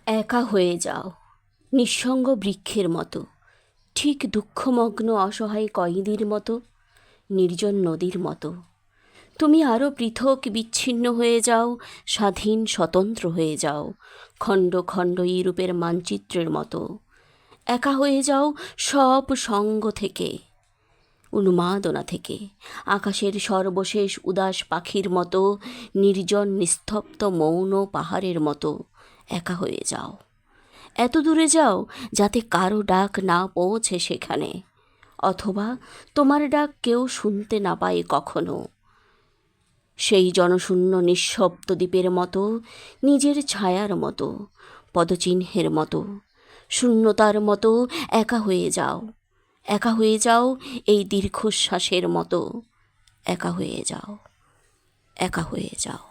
একা হয়ে যাও, নিঃসঙ্গ বৃক্ষের মতো, ঠিক দুঃখমগ্ন অসহায় কয়েদির মতো, নির্জন নদীর মতো। তুমি আরও পৃথক বিচ্ছিন্ন হয়ে যাও, স্বাধীন স্বতন্ত্র হয়ে যাও, খণ্ড খণ্ড ইউরোপের মানচিত্রের মতো। একা হয়ে যাও সব সঙ্গ থেকে, উন্মাদনা থেকে, আকাশের সর্বশেষ উদাস পাখির মতো, নির্জন নিস্তব্ধ মৌন পাহাড়ের মতো। একা হয়ে যাও, এত দূরে যাও যাতে কারো ডাক না পৌঁছে সেখানে, অথবা তোমার ডাক কেউ শুনতে না পায় কখনো। সেই জনশূন্য নিঃশব্দ দ্বীপের মতো, নিজের ছায়ার মতো, পদচিহ্নের মতো, শূন্যতার মতো একা হয়ে যাও। একা হয়ে যাও এই দীর্ঘশ্বাসের মতো। একা হয়ে যাও, একা হয়ে যাও।